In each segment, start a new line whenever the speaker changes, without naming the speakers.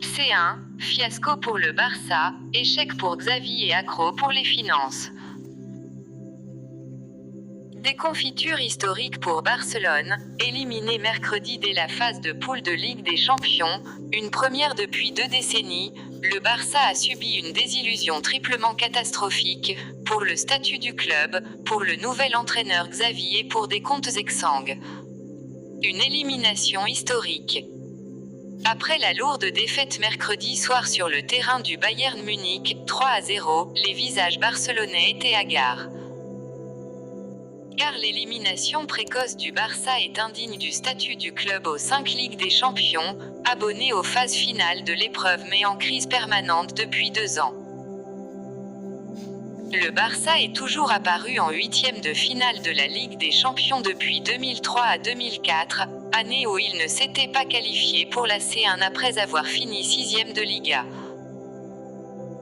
C1, fiasco pour le Barça, échec pour Xavi et accro pour les finances. Déconfiture historique pour Barcelone, éliminé mercredi dès la phase de poule de Ligue des Champions, une première depuis 2 décennies, le Barça a subi une désillusion triplement catastrophique, pour le statut du club, pour le nouvel entraîneur Xavi et pour des comptes exsangues. Une élimination historique. Après la lourde défaite mercredi soir sur le terrain du Bayern Munich, 3-0, les visages barcelonais étaient hagards. Car l'élimination précoce du Barça est indigne du statut du club aux 5 Ligues des Champions, abonné aux phases finales de l'épreuve mais en crise permanente depuis 2 ans. Le Barça est toujours apparu en 8e de finale de la Ligue des Champions depuis 2003 à 2004, année où il ne s'était pas qualifié pour la C1 après avoir fini 6e de Liga.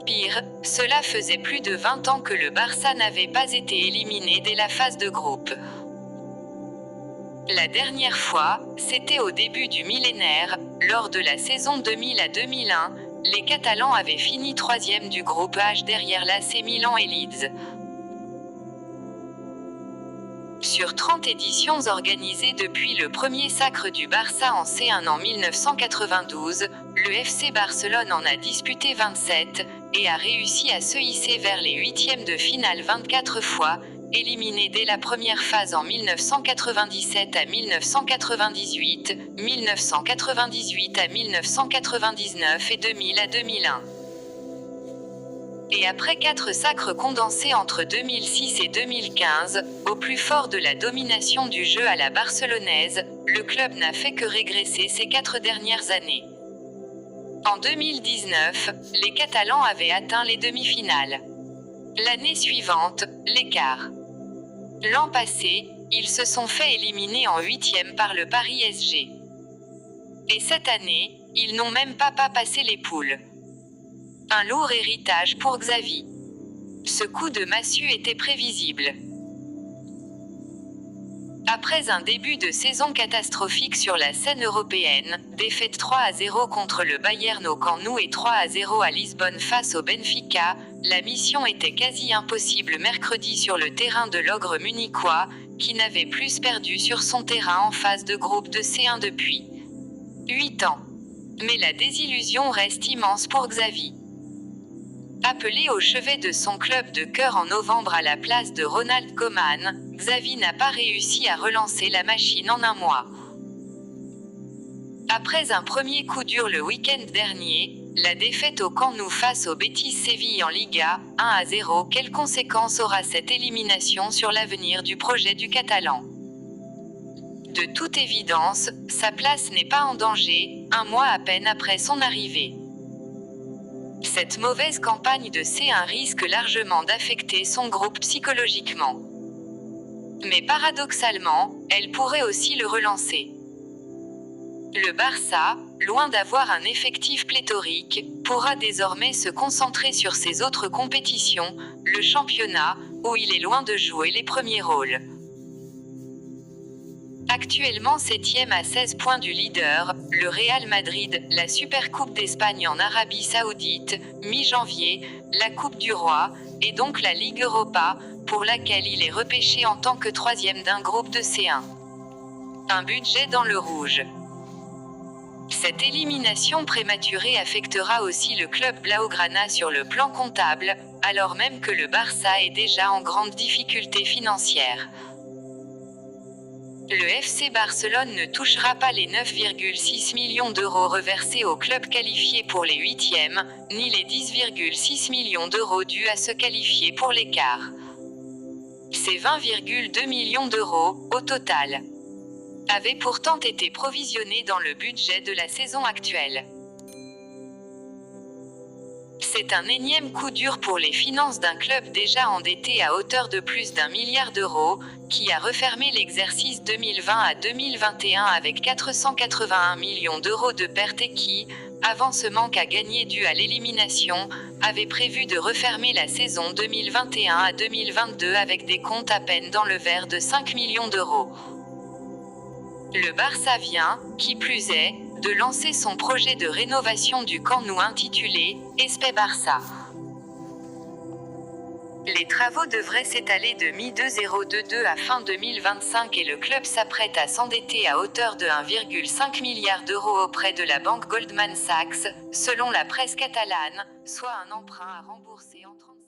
Pire, cela faisait plus de 20 ans que le Barça n'avait pas été éliminé dès la phase de groupe. La dernière fois, c'était au début du millénaire, lors de la saison 2000 à 2001, les Catalans avaient fini 3e du groupe H derrière l'AC Milan et Leeds. Sur 30 éditions organisées depuis le premier sacre du Barça en C1 en 1992, le FC Barcelone en a disputé 27, et a réussi à se hisser vers les 8e de finale 24 fois, éliminé dès la première phase en 1997 à 1998, 1998 à 1999 et 2000 à 2001. Et après 4 sacres condensés entre 2006 et 2015, au plus fort de la domination du jeu à la barcelonaise, le club n'a fait que régresser ces 4 dernières années. En 2019, les Catalans avaient atteint les demi-finales. L'année suivante, l'écart. L'an passé, ils se sont fait éliminer en 8e par le Paris SG. Et cette année, ils n'ont même pas passé les poules. Un lourd héritage pour Xavi. Ce coup de massue était prévisible. Après un début de saison catastrophique sur la scène européenne, défaite 3-0 contre le Bayern au Camp Nou et 3-0 à Lisbonne face au Benfica, la mission était quasi impossible mercredi sur le terrain de l'ogre munichois, qui n'avait plus perdu sur son terrain en phase de groupe de C1 depuis 8 ans. Mais la désillusion reste immense pour Xavi. Appelé au chevet de son club de cœur en novembre à la place de Ronald Koeman, Xavi n'a pas réussi à relancer la machine en un mois. Après un premier coup dur le week-end dernier, la défaite au Camp Nou face au Betis Séville en Liga, 1-0, quelles conséquences aura cette élimination sur l'avenir du projet du Catalan ? De toute évidence, sa place n'est pas en danger, un mois à peine après son arrivée. Cette mauvaise campagne de C1 risque largement d'affecter son groupe psychologiquement. Mais paradoxalement, elle pourrait aussi le relancer. Le Barça, loin d'avoir un effectif pléthorique, pourra désormais se concentrer sur ses autres compétitions, le championnat, où il est loin de jouer les premiers rôles. Actuellement 7e à 16 points du leader, le Real Madrid, la Supercoupe d'Espagne en Arabie Saoudite, mi-janvier, la Coupe du Roi, et donc la Ligue Europa, pour laquelle il est repêché en tant que 3e d'un groupe de C1. Un budget dans le rouge. Cette élimination prématurée affectera aussi le club blaugrana sur le plan comptable, alors même que le Barça est déjà en grande difficulté financière. Le FC Barcelone ne touchera pas les 9,6 millions d'euros reversés au club qualifié pour les 8e, ni les 10,6 millions d'euros dus à se qualifier pour les quarts. Ces 20,2 millions d'euros, au total, avaient pourtant été provisionnés dans le budget de la saison actuelle. C'est un énième coup dur pour les finances d'un club déjà endetté à hauteur de plus d'1 milliard d'euros, qui a refermé l'exercice 2020 à 2021 avec 481 millions d'euros de pertes et qui, avant ce manque à gagner dû à l'élimination, avait prévu de refermer la saison 2021 à 2022 avec des comptes à peine dans le vert de 5 millions d'euros. Le Barça vient, qui plus est, de lancer son projet de rénovation du Camp Nou intitulé « Espè Barça ». Les travaux devraient s'étaler de mi-2022 à fin 2025 et le club s'apprête à s'endetter à hauteur de 1,5 milliard d'euros auprès de la banque Goldman Sachs, selon la presse catalane, soit un emprunt à rembourser en 30